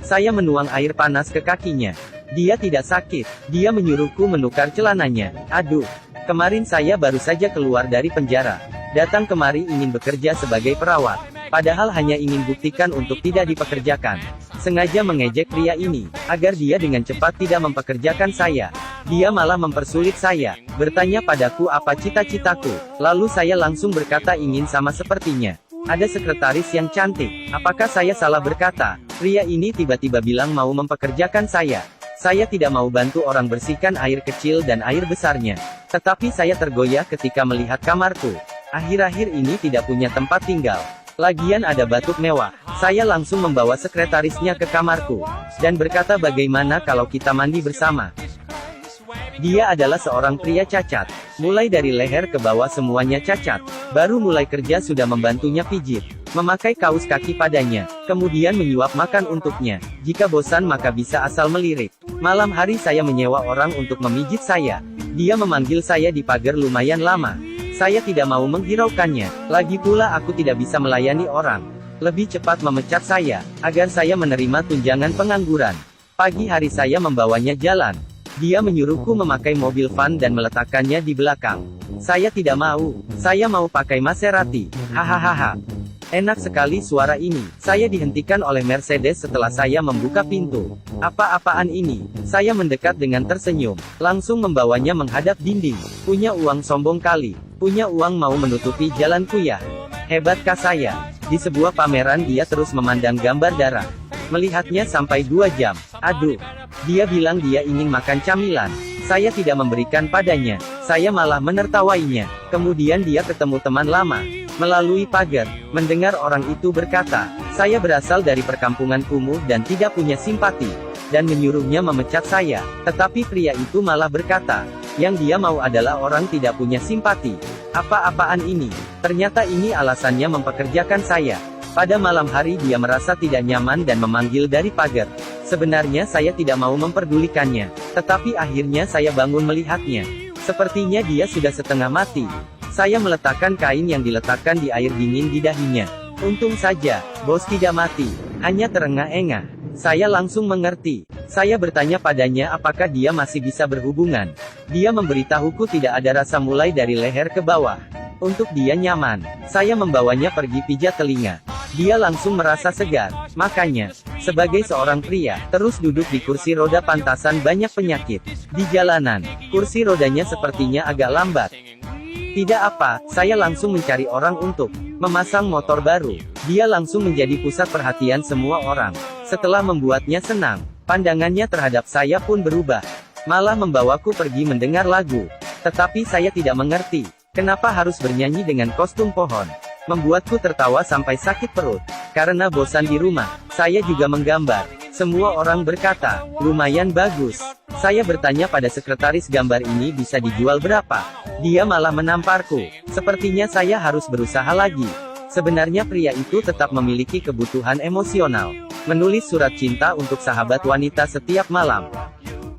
Saya menuang air panas ke kakinya. Dia tidak sakit. Dia menyuruhku menukar celananya. Aduh. Kemarin saya baru saja keluar dari penjara. Datang kemari ingin bekerja sebagai perawat. Padahal hanya ingin buktikan untuk tidak dipekerjakan. Sengaja mengejek pria ini, agar dia dengan cepat tidak mempekerjakan saya. Dia malah mempersulit saya, bertanya padaku apa cita-citaku. Lalu saya langsung berkata ingin sama sepertinya. Ada sekretaris yang cantik. Apakah saya salah berkata? Pria ini tiba-tiba bilang mau mempekerjakan saya. Saya tidak mau bantu orang bersihkan air kecil dan air besarnya. Tetapi saya tergoyah ketika melihat kamarku. Akhir-akhir ini tidak punya tempat tinggal. Lagian ada batuk mewah. Saya langsung membawa sekretarisnya ke kamarku. Dan berkata bagaimana kalau kita mandi bersama. Dia adalah seorang pria cacat. Mulai dari leher ke bawah semuanya cacat. Baru mulai kerja sudah membantunya pijit. Memakai kaus kaki padanya. Kemudian menyuap makan untuknya. Jika bosan maka bisa asal melirik. Malam hari saya menyewa orang untuk memijit saya. Dia memanggil saya di pagar lumayan lama. Saya tidak mau menghiraukannya. Lagi pula aku tidak bisa melayani orang. Lebih cepat memecat saya, agar saya menerima tunjangan pengangguran. Pagi hari saya membawanya jalan. Dia menyuruhku memakai mobil van dan meletakkannya di belakang. Saya tidak mau. Saya mau pakai Maserati. Hahaha. Enak sekali suara ini. Saya dihentikan oleh Mercedes setelah saya membuka pintu. Apa-apaan ini? Saya mendekat dengan tersenyum. Langsung membawanya menghadap dinding. Punya uang sombong kali. Punya uang mau menutupi jalanku ya. Hebatkah saya? Di sebuah pameran dia terus memandang gambar darah. Melihatnya sampai 2 jam. Aduh. Dia bilang dia ingin makan camilan. Saya tidak memberikan padanya. Saya malah menertawainya. Kemudian dia ketemu teman lama. Melalui pagar, mendengar orang itu berkata, saya berasal dari perkampungan kumuh dan tidak punya simpati. Dan menyuruhnya memecat saya. Tetapi pria itu malah berkata, yang dia mau adalah orang tidak punya simpati. Apa-apaan ini? Ternyata ini alasannya mempekerjakan saya. Pada malam hari dia merasa tidak nyaman dan memanggil dari pagar. Sebenarnya saya tidak mau memperdulikannya. Tetapi akhirnya saya bangun melihatnya. Sepertinya dia sudah setengah mati. Saya meletakkan kain yang diletakkan di air dingin di dahinya. Untung saja, bos tidak mati. Hanya terengah-engah. Saya langsung mengerti. Saya bertanya padanya apakah dia masih bisa berhubungan. Dia memberitahuku tidak ada rasa mulai dari leher ke bawah. Untuk dia nyaman. Saya membawanya pergi pijat telinga. Dia langsung merasa segar. Makanya, sebagai seorang pria, terus duduk di kursi roda pantasan banyak penyakit. Di jalanan, kursi rodanya sepertinya agak lambat. Tidak apa, saya langsung mencari orang untuk memasang motor baru. Dia langsung menjadi pusat perhatian semua orang. Setelah membuatnya senang, pandangannya terhadap saya pun berubah. Malah membawaku pergi mendengar lagu. Tetapi saya tidak mengerti, kenapa harus bernyanyi dengan kostum pohon. Membuatku tertawa sampai sakit perut. Karena bosan di rumah, saya juga menggambar. Semua orang berkata, lumayan bagus. Saya bertanya pada sekretaris gambar ini bisa dijual berapa. Dia malah menamparku. Sepertinya saya harus berusaha lagi. Sebenarnya pria itu tetap memiliki kebutuhan emosional. Menulis surat cinta untuk sahabat wanita setiap malam.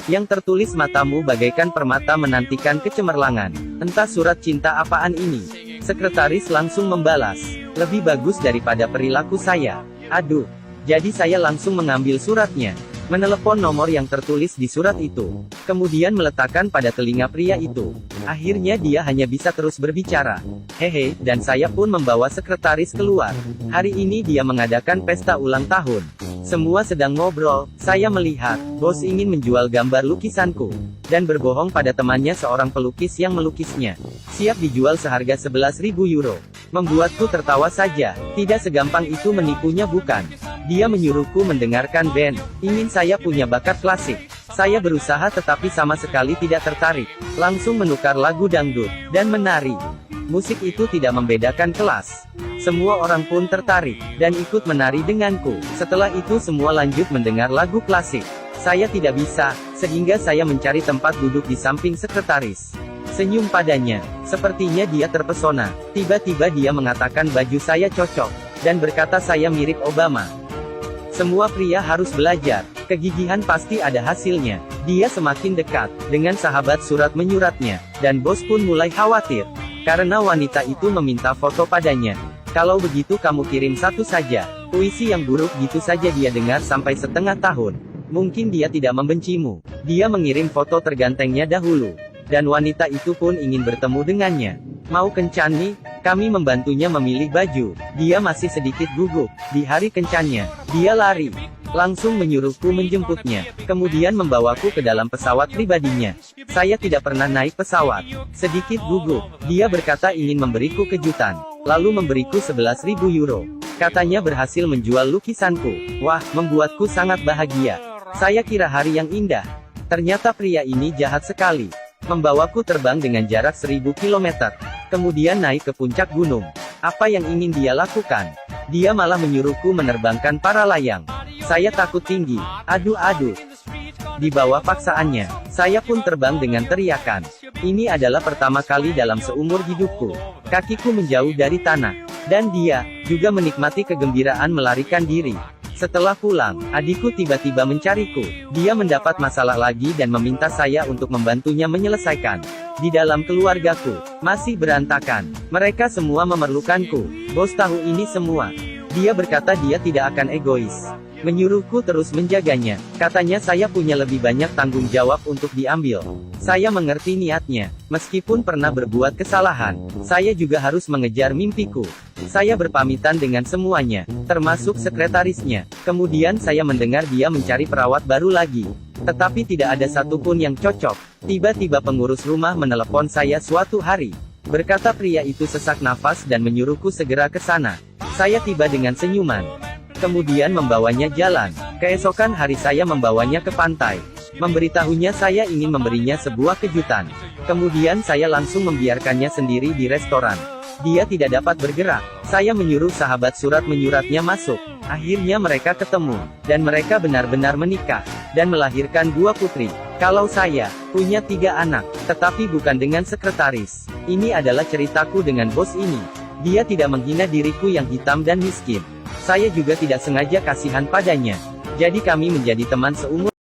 Yang tertulis matamu bagaikan permata menantikan kecemerlangan. Entah surat cinta apaan ini. Sekretaris langsung membalas. Lebih bagus daripada perilaku saya. Aduh. Jadi saya langsung mengambil suratnya. Menelepon nomor yang tertulis di surat itu. Kemudian meletakkan pada telinga pria itu. Akhirnya dia hanya bisa terus berbicara. Hehe, dan saya pun membawa sekretaris keluar. Hari ini dia mengadakan pesta ulang tahun. Semua sedang ngobrol. Saya melihat, bos ingin menjual gambar lukisanku. Dan berbohong pada temannya seorang pelukis yang melukisnya. Siap dijual seharga 11.000 euro. Membuatku tertawa saja. Tidak segampang itu menipunya bukan? Dia menyuruhku mendengarkan band. Ingin saya punya bakat klasik. Saya berusaha tetapi sama sekali tidak tertarik. Langsung menukar lagu dangdut, dan menari. Musik itu tidak membedakan kelas. Semua orang pun tertarik, dan ikut menari denganku. Setelah itu semua lanjut mendengar lagu klasik. Saya tidak bisa, sehingga saya mencari tempat duduk di samping sekretaris. Senyum padanya. Sepertinya dia terpesona. Tiba-tiba dia mengatakan baju saya cocok. Dan berkata saya mirip Obama. Semua pria harus belajar. Kegigihan pasti ada hasilnya. Dia semakin dekat dengan sahabat surat menyuratnya. Dan bos pun mulai khawatir. Karena wanita itu meminta foto padanya. Kalau begitu kamu kirim satu saja. Puisi yang buruk gitu saja dia dengar sampai setengah tahun. Mungkin dia tidak membencimu. Dia mengirim foto tergantengnya dahulu. Dan wanita itu pun ingin bertemu dengannya. Mau kencan nih? Kami membantunya memilih baju. Dia masih sedikit gugup. Di hari kencannya, dia lari. Langsung menyuruhku menjemputnya. Kemudian membawaku ke dalam pesawat pribadinya. Saya tidak pernah naik pesawat. Sedikit gugup. Dia berkata ingin memberiku kejutan. Lalu memberiku 11.000 euro. Katanya berhasil menjual lukisanku. Wah, membuatku sangat bahagia. Saya kira hari yang indah. Ternyata pria ini jahat sekali. Membawaku terbang dengan jarak 1000 km. Kemudian naik ke puncak gunung. Apa yang ingin dia lakukan? Dia malah menyuruhku menerbangkan para layang. Saya takut tinggi. Aduh. Di bawah paksaannya, saya pun terbang dengan teriakan. Ini adalah pertama kali dalam seumur hidupku. Kakiku menjauh dari tanah. Dan dia juga menikmati kegembiraan melarikan diri. Setelah pulang, adikku tiba-tiba mencariku. Dia mendapat masalah lagi dan meminta saya untuk membantunya menyelesaikan. Di dalam keluargaku, masih berantakan. Mereka semua memerlukanku. Bos tahu ini semua. Dia berkata dia tidak akan egois. Menyuruhku terus menjaganya. Katanya saya punya lebih banyak tanggung jawab untuk diambil. Saya mengerti niatnya. Meskipun pernah berbuat kesalahan, saya juga harus mengejar mimpiku. Saya berpamitan dengan semuanya, termasuk sekretarisnya. Kemudian saya mendengar dia mencari perawat baru lagi. Tetapi tidak ada satupun yang cocok. Tiba-tiba pengurus rumah menelepon saya suatu hari. Berkata pria itu sesak nafas dan menyuruhku segera ke sana. Saya tiba dengan senyuman. Kemudian membawanya jalan. Keesokan hari saya membawanya ke pantai. Memberitahunya saya ingin memberinya sebuah kejutan. Kemudian saya langsung membiarkannya sendiri di restoran. Dia tidak dapat bergerak. Saya menyuruh sahabat surat menyuratnya masuk. Akhirnya mereka ketemu. Dan mereka benar-benar menikah. Dan melahirkan 2 putri. Kalau saya punya 3 anak. Tetapi bukan dengan sekretaris. Ini adalah ceritaku dengan bos ini. Dia tidak menghina diriku yang hitam dan miskin. Saya juga tidak sengaja kasihan padanya. Jadi kami menjadi teman seumur.